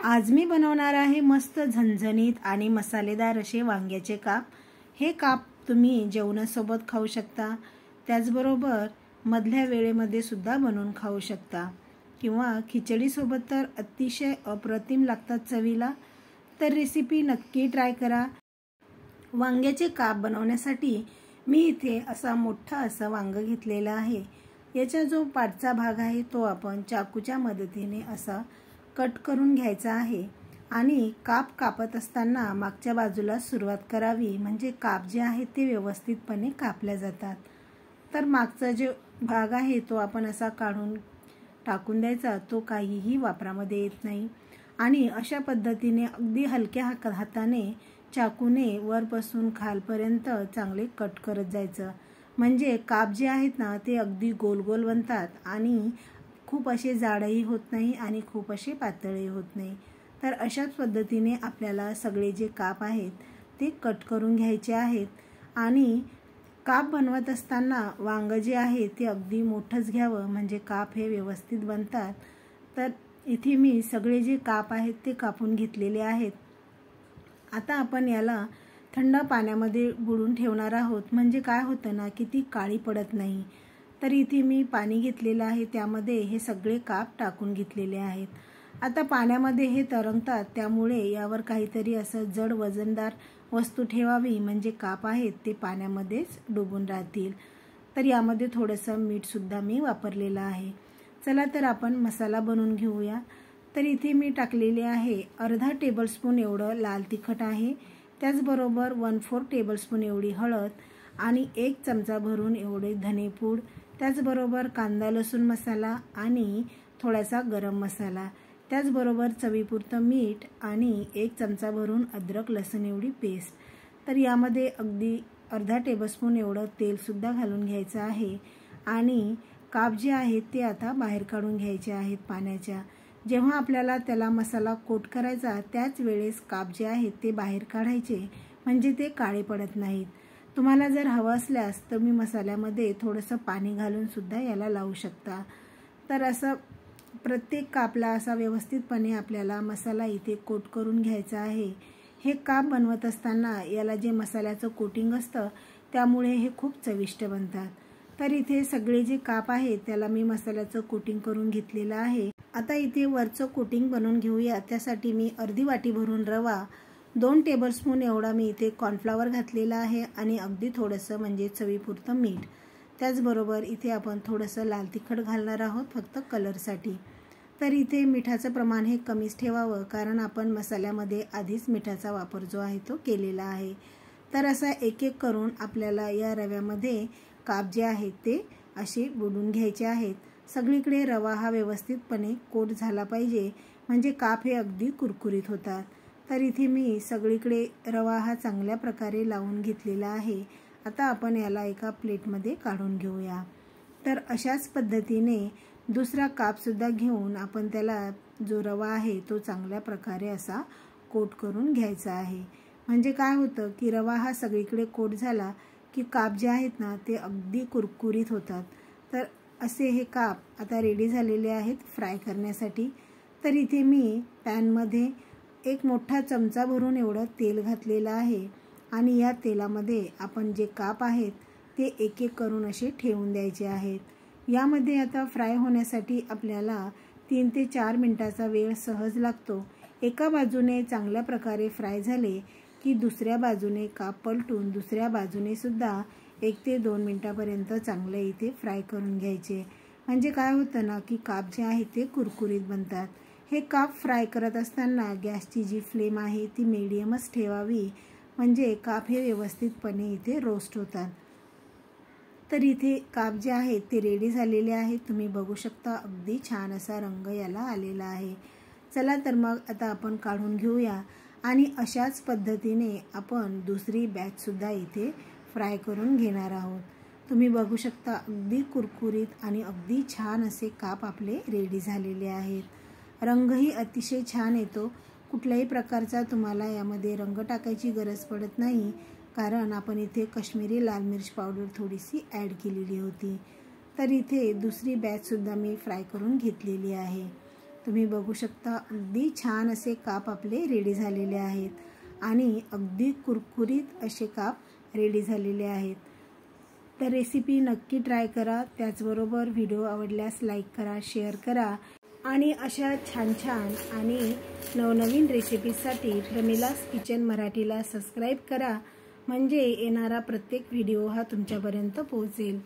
आज मी बनवणार आहे मस्त झणझणीत आणि मसालेदार असे वांग्याचे काप। हे काप तुम्ही जेवणासोबत खाऊ शकता, त्याचबरोबर मधल्या वेळेमध्ये सुद्धा बनवून खाऊ शकता किंवा खिचडी सोबत तर अतिशय अप्रतिम लागतात चवीला। तर रेसिपी नक्की ट्राय करा। वांग्याचे काप बनवण्यासाठी मी इथे असा मोठा असा वांग घेतलेला आहे। याचा जो पाठचा भाग आहे तो आपण चाकूच्या मदतीने असा कट करून घ्यायचा आहे आणि काप कापत असताना मागच्या बाजूला सुरुवात करावी, म्हणजे काप जे आहेत ते व्यवस्थितपणे कापले जातात। तर मागचा जो भाग आहे तो आपण असा काढून टाकून द्यायचा, तो काहीही वापरामध्ये येत नाही। आणि अशा पद्धतीने अगदी हलक्या हाताने चाकूने वरपासून खालपर्यंत चांगले कट करत जायचं, म्हणजे काप जे आहेत ना ते अगदी गोल गोल बनतात आणि खूप असे जाडही होत नाही आणि खूप असे पातळही होत नाही। तर अशाच पद्धतीने आपल्याला सगळे जे काप आहेत ते कट करून घ्यायचे आहेत। आणि काप बनवत असताना वांग जे आहे ते अगदी मोठंच घ्यावं, म्हणजे काप हे व्यवस्थित बनतात। तर इथे मी सगळे जे काप आहेत ते कापून घेतलेले आहेत। आता आपण याला थंड पाण्यामध्ये बुडवून ठेवणार आहोत, म्हणजे काय होतं ना की ती काळी पडत नाही। तर इथे मी पाणी घेतलेलं आहे, त्यामध्ये हे सगळे काप टाकून घेतलेले आहेत। आता पाण्यामध्ये हे तरंगतात, त्यामुळे यावर काहीतरी असं जड वजनदार वस्तू ठेवावी, म्हणजे काप आहेत ते पाण्यामध्येच डुबून राहतील। तर यामध्ये थोडंसं मीठ सुद्धा मी वापरलेलं आहे। चला तर आपण मसाला बनवून घेऊया। तर इथे मी टाकलेले आहे अर्धा टेबलस्पून एवढं लाल तिखट आहे, त्याचबरोबर 1/4 टेबलस्पून एवढी हळद आणि 1 चमचा भरून एवढे धनेपूड, त्याचबरोबर कांदा लसूण मसाला आणि थोडासा गरम मसाला, त्याचबरोबर चवीपुरतं मीठ आणि 1 चमचा भरून अद्रक लसूण एवढी पेस्ट। तर यामध्ये अगदी अर्धा टेबलस्पून एवढं तेल सुद्धा घालून घ्यायचं आहे। आणि काप जे आहेत ते आता बाहेर काढून घ्यायचे आहेत पाण्याच्या। जेव्हा आपल्याला त्याला मसाला कोट करायचा त्याच वेळेस काप जे आहेत ते बाहेर काढायचे, म्हणजे ते काळे पडत नाहीत। तुम्हाला जर हवं असल्यास तर मी मसाल्यामध्ये थोडंसं पाणी घालून सुद्धा याला लावू शकता। तर असं प्रत्येक कापला असा व्यवस्थितपणे आपल्याला मसाला इथे कोट करून घ्यायचा आहे। हे काप बनवत असताना याला जे मसाल्याचं कोटिंग असतं त्यामुळे हे खूप चविष्ट बनतात। तर इथे सगळे जे काप आहेत त्याला मी मसाल्याचं कोटिंग करून घेतलेलं आहे। आता इथे वरचं कोटिंग बनवून घेऊया। त्यासाठी मी अर्धी वाटी भरून रवा, 2 टेबलस्पून एवढा मी इथे कॉर्नफ्लॉवर घातलेला आहे आणि अगदी थोडंसं म्हणजे चवीपुरतं मीठ, त्याचबरोबर इथे आपण थोडंसं लाल तिखट घालणार आहोत फक्त कलरसाठी। तर इथे मिठाचं प्रमाण हे कमीच ठेवावं, कारण आपण मसाल्यामध्ये आधीच मिठाचा वापर जो आहे तो केलेला आहे। तर असा एक एक करून आपल्याला या रव्यामध्ये काप जे आहेत ते असे बुडवून घ्यायचे आहेत। सगळीकडे रवा हा व्यवस्थितपणे कोट झाला पाहिजे, म्हणजे काप हे अगदी कुरकुरीत होतात। तर इथे मी सगळीकडे रवा हा चांगल्या प्रकारे लावून घेतलेला आहे। आता आपण याला एका प्लेटमध्ये काढून घेऊया। तर अशाच पद्धतीने दुसरा काप सुद्धा घेऊन आपण त्याला जो रवा आहे तो चांगल्या प्रकारे असा कोट करून घ्यायचा आहे, म्हणजे काय होतं की रवा हा सगळीकडे कोट झाला की काप जे आहेत ना ते अगदी कुरकुरीत होतात। तर असे हे काप आता रेडी झालेले आहेत फ्राय करण्यासाठी। तर इथे मी पॅनमध्ये 1 मोठा चमचा भरून एवढं तेल घातलेलं आहे आणि या तेलामध्ये आपण जे काप आहेत ते एक एक करून असे ठेवून द्यायचे आहेत। यामध्ये आता फ्राय होण्यासाठी आपल्याला 3 ते 4 मिनिटाचा वेळ सहज लागतो। एका बाजूने चांगल्या प्रकारे फ्राय झाले की दुसऱ्या बाजूने काप पलटून दुसऱ्या बाजूने सुद्धा 1 ते 2 मिनिटापर्यंत चांगले इथे फ्राय करून घ्यायचे, म्हणजे काय होतं ना की काप जे आहे ते कुरकुरीत बनतात। हे काप फ्राय करत असताना गॅसची जी फ्लेम आहे ती मीडियमच ठेवावी, म्हणजे काप हे व्यवस्थितपणे इथे रोस्ट होतात। तर इथे काप जे आहेत ते रेडी झालेले आहेत, तुम्ही बघू शकता अगदी छान असा रंग याला आलेला आहे। चला तर मग आता आपण काढून घेऊया आणि अशाच पद्धतीने आपण दुसरी बॅच सुद्धा इथे फ्राय करून घेणार आहोत। तुम्ही बघू शकता अगदी कुरकुरीत आणि अगदी छान असे काप आपले रेडी झालेले आहेत। रंगही अतिशय छान येतो, कुठल्याही प्रकारचा तुम्हाला यामध्ये रंग टाकायची गरज पडत नाही, कारण आपण इथे काश्मीरी लाल मिर्च पावडर थोडीशी ॲड केलेली होती। तर इथे दुसरी बॅच सुद्धा मी फ्राय करून घेतलेली आहे। तुम्ही बघू शकता अगदी छान असे काप आपले रेडी झालेले आहेत आणि अगदी कुरकुरीत असे काप रेडी झालेले आहेत। तर रेसिपी नक्की ट्राय करा। त्याचबरोबर व्हिडिओ आवडल्यास लाईक करा, शेअर करा आणि अशा छान छान आणि नवनवीन रेसिपीसाठी प्रमिलास किचन मराठीला सबस्क्राईब करा, म्हणजे येणारा प्रत्येक व्हिडिओ हा तुमच्यापर्यंत पोहोचेल।